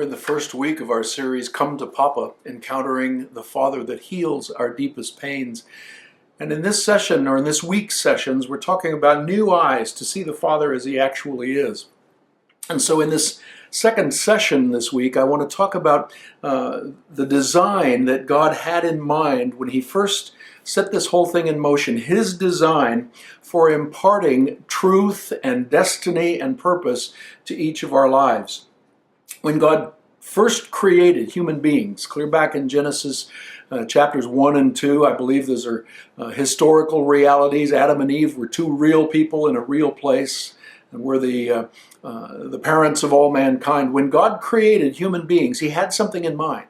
We're in the first week of our series, Come to Papa, encountering the Father that heals our deepest pains. And in this session, or in this week's sessions, we're talking about new eyes to see the Father as he actually is. And so in this second session this week, I want to talk about the design that God had in mind when he first set this whole thing in motion, his design for imparting truth and destiny and purpose to each of our lives. When God first created human beings, clear back in Genesis chapters 1 and 2, I believe those are historical realities. Adam and Eve were two real people in a real place, and were the parents of all mankind. When God created human beings, he had something in mind.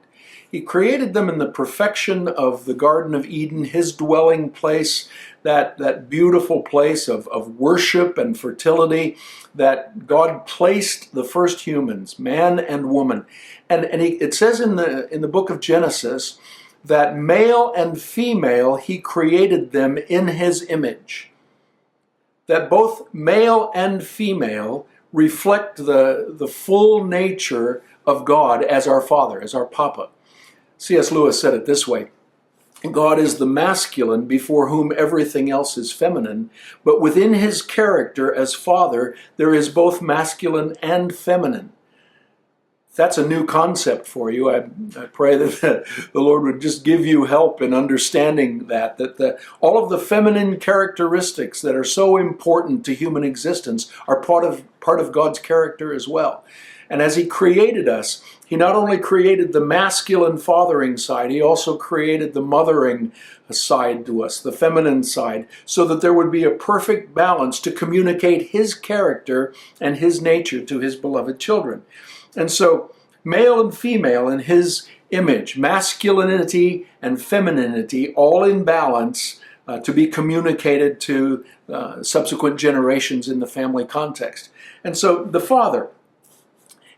He created them in the perfection of the Garden of Eden, his dwelling place, that beautiful place of worship and fertility that God placed the first humans, man and woman. And it says in the book of Genesis that male and female, he created them in his image. That both male and female reflect the full nature of God as our Father, as our Papa. C.S. Lewis said it this way: God is the masculine before whom everything else is feminine, but within his character as Father, there is both masculine and feminine. That's a new concept for you. I pray that the Lord would just give you help in understanding that all of the feminine characteristics that are so important to human existence are part of God's character as well. And as he created us, he not only created the masculine fathering side, he also created the mothering side to us, the feminine side, so that there would be a perfect balance to communicate his character and his nature to his beloved children. And so, male and female in his image, masculinity and femininity, all in balance to be communicated to subsequent generations in the family context. And so, the father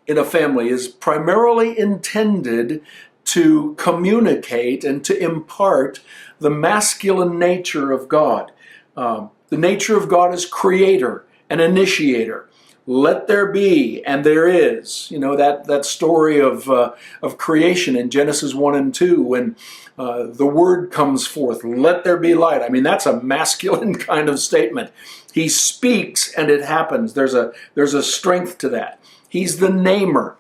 in a family is primarily intended to communicate and to impart the masculine nature of God. The nature of God is creator and initiator. Let there be, and there is. You know, that story of creation in Genesis 1 and 2, when the word comes forth, let there be light. I mean, that's a masculine kind of statement. He speaks and it happens. There's a strength to that. He's the namer,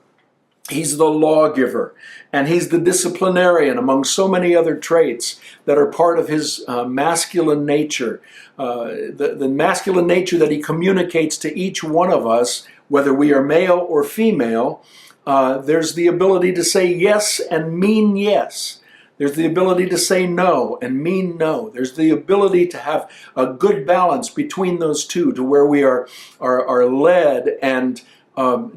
he's the lawgiver, and he's the disciplinarian, among so many other traits that are part of his masculine nature. The masculine nature that he communicates to each one of us, whether we are male or female. There's the ability to say yes and mean yes. There's the ability to say no and mean no. There's the ability to have a good balance between those two, to where we are led and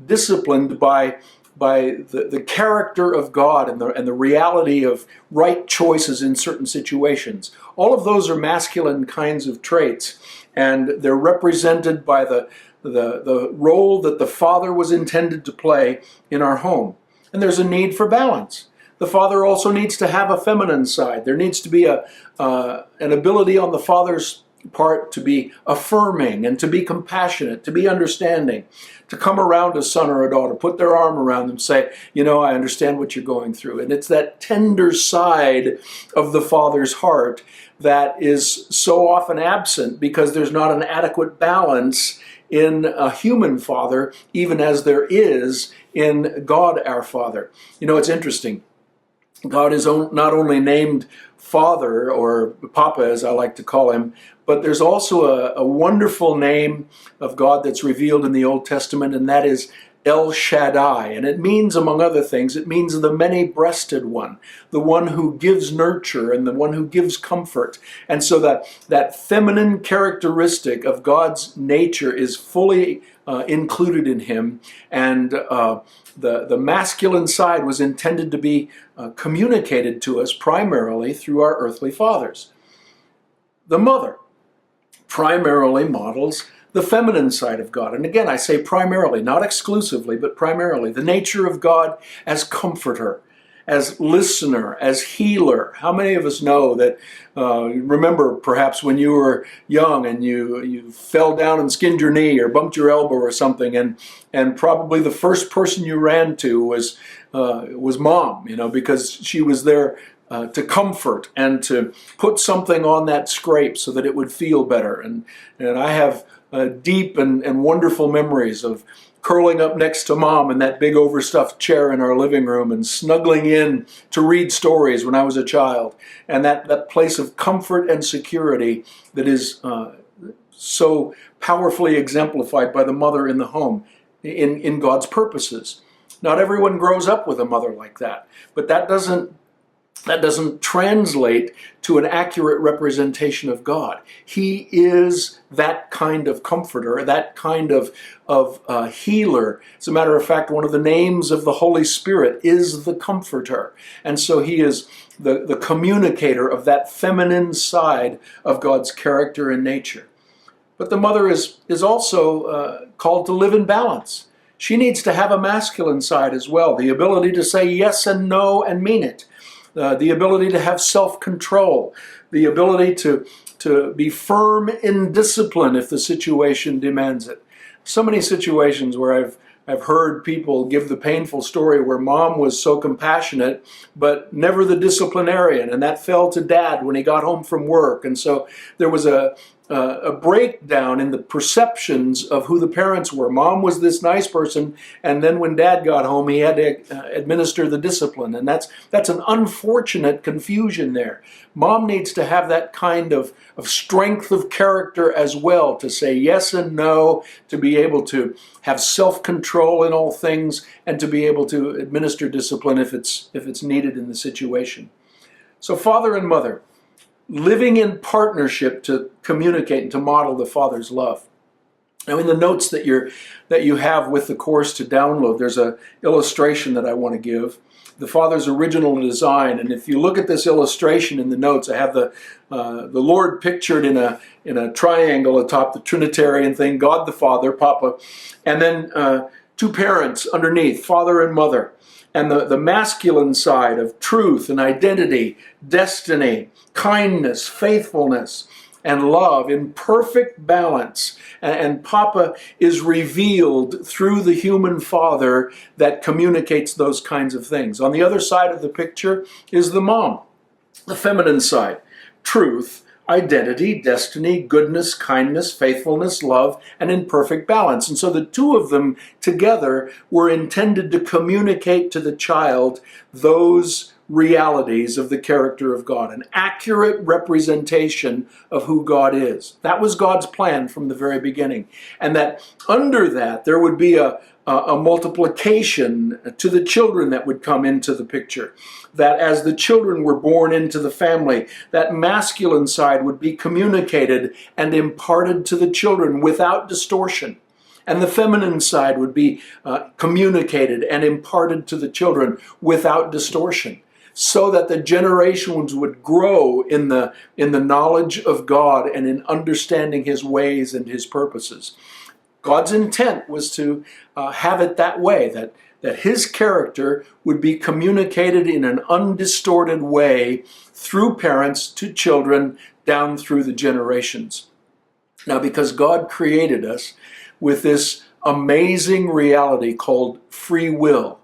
disciplined by the character of God and the reality of right choices in certain situations. All of those are masculine kinds of traits, and they're represented by the role that the father was intended to play in our home. And there's a need for balance. The father also needs to have a feminine side. There needs to be an ability on the father's part to be affirming and to be compassionate, to be understanding, to come around a son or a daughter, put their arm around them, say, you know, I understand what you're going through. And it's that tender side of the father's heart that is so often absent because there's not an adequate balance in a human father, even as there is in God our Father. You know, it's interesting. God is not only named Father, or Papa as I like to call him, but there's also a wonderful name of God that's revealed in the Old Testament, and that is El Shaddai. And it means, among other things, it means the many-breasted one, the one who gives nurture and the one who gives comfort. And so that feminine characteristic of God's nature is fully included in him, and the masculine side was intended to be communicated to us primarily through our earthly fathers. The mother primarily models the feminine side of God. And again, I say primarily, not exclusively, but primarily. The nature of God as comforter, as listener, as healer. How many of us know that, remember perhaps when you were young and you fell down and skinned your knee or bumped your elbow or something, and probably the first person you ran to was mom, because she was there to comfort and to put something on that scrape so that it would feel better. And I have deep and wonderful memories of curling up next to mom in that big overstuffed chair in our living room and snuggling in to read stories when I was a child. And that place of comfort and security that is so powerfully exemplified by the mother in the home in God's purposes. Not everyone grows up with a mother like that, but that doesn't translate to an accurate representation of God. He is that kind of comforter, that kind of healer. As a matter of fact, one of the names of the Holy Spirit is the Comforter. And so he is the communicator of that feminine side of God's character and nature. But the mother is also called to live in balance. She needs to have a masculine side as well, the ability to say yes and no and mean it. The ability to have self-control, the ability to be firm in discipline if the situation demands it. So many situations where I've heard people give the painful story where mom was so compassionate, but never the disciplinarian, and that fell to dad when he got home from work. And so there was a breakdown in the perceptions of who the parents were. Mom was this nice person, and then when dad got home, he had to administer the discipline. And that's an unfortunate confusion there. Mom needs to have that kind of strength of character as well, to say yes and no, to be able to have self-control in all things, and to be able to administer discipline if it's needed in the situation. So father and mother, living in partnership to communicate and to model the Father's love. Now, in the notes that you have with the course to download, there's an illustration that I want to give. The Father's original design, and if you look at this illustration in the notes, I have the Lord pictured in a triangle atop the Trinitarian thing, God the Father, Papa, and then two parents underneath, father and mother. And the masculine side of truth and identity, destiny, kindness, faithfulness, and love in perfect balance. And Papa is revealed through the human father that communicates those kinds of things. On the other side of the picture is the mom, the feminine side, truth, identity, destiny, goodness, kindness, faithfulness, love, and in perfect balance. And so the two of them together were intended to communicate to the child those realities of the character of God, an accurate representation of who God is. That was God's plan from the very beginning. And that under that, there would be a multiplication to the children that would come into the picture. That as the children were born into the family, that masculine side would be communicated and imparted to the children without distortion. And the feminine side would be communicated and imparted to the children without distortion, so that the generations would grow in the knowledge of God and in understanding His ways and His purposes. God's intent was to have it that way, that His character would be communicated in an undistorted way through parents to children down through the generations. Now, because God created us with this amazing reality called free will,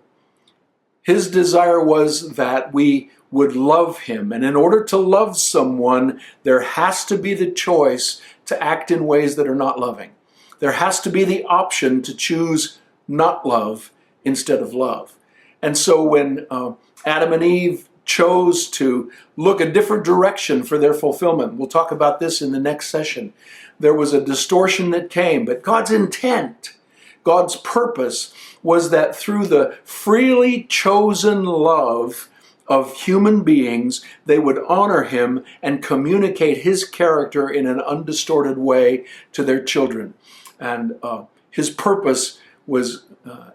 His desire was that we would love Him. And in order to love someone, there has to be the choice to act in ways that are not loving. There has to be the option to choose not love instead of love. And so when Adam and Eve chose to look a different direction for their fulfillment, we'll talk about this in the next session, there was a distortion that came. But God's intent, God's purpose, was that through the freely chosen love of human beings, they would honor Him and communicate His character in an undistorted way to their children. And His purpose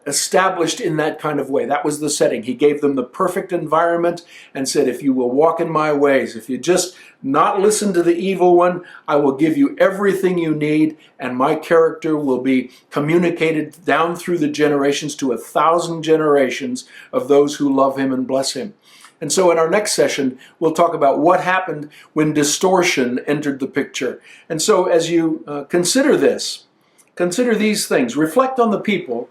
established in that kind of way. That was the setting. He gave them the perfect environment and said, if you will walk in my ways, if you just not listen to the evil one, I will give you everything you need, and my character will be communicated down through the generations to 1,000 generations of those who love him and bless him. And so in our next session, we'll talk about what happened when distortion entered the picture. And so as you consider this, consider these things. Reflect on the people,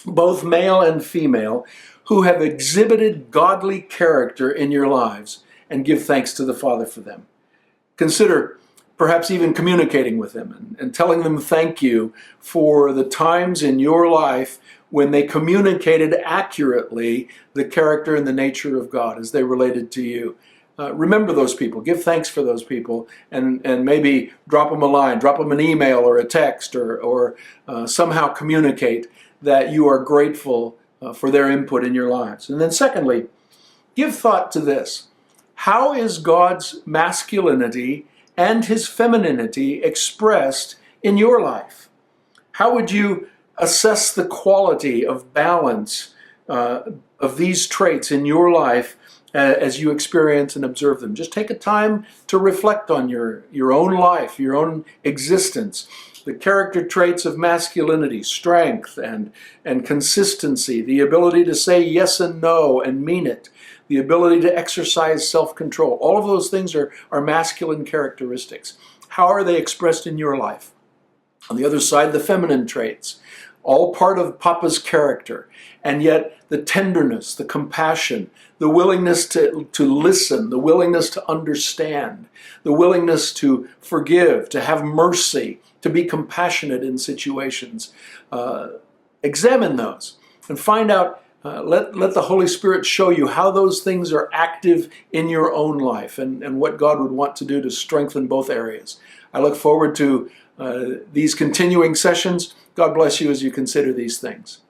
both male and female, who have exhibited godly character in your lives, and give thanks to the Father for them. Consider perhaps even communicating with them and telling them thank you for the times in your life when they communicated accurately the character and the nature of God as they related to you. Remember those people, give thanks for those people, and maybe drop them a line, drop them an email or a text, or somehow communicate that you are grateful for their input in your lives. And then secondly, give thought to this. How is God's masculinity and his femininity expressed in your life? How would you assess the quality of balance of these traits in your life as you experience and observe them? Just take a time to reflect on your own life, your own existence, the character traits of masculinity, strength and consistency, the ability to say yes and no and mean it, the ability to exercise self-control. All of those things are masculine characteristics. How are they expressed in your life? On the other side, the feminine traits, all part of Papa's character, and yet the tenderness, the compassion, the willingness to listen, the willingness to understand, the willingness to forgive, to have mercy, to be compassionate in situations. Examine those and find out, let the Holy Spirit show you how those things are active in your own life and what God would want to do to strengthen both areas. I look forward to these continuing sessions. God bless you as you consider these things.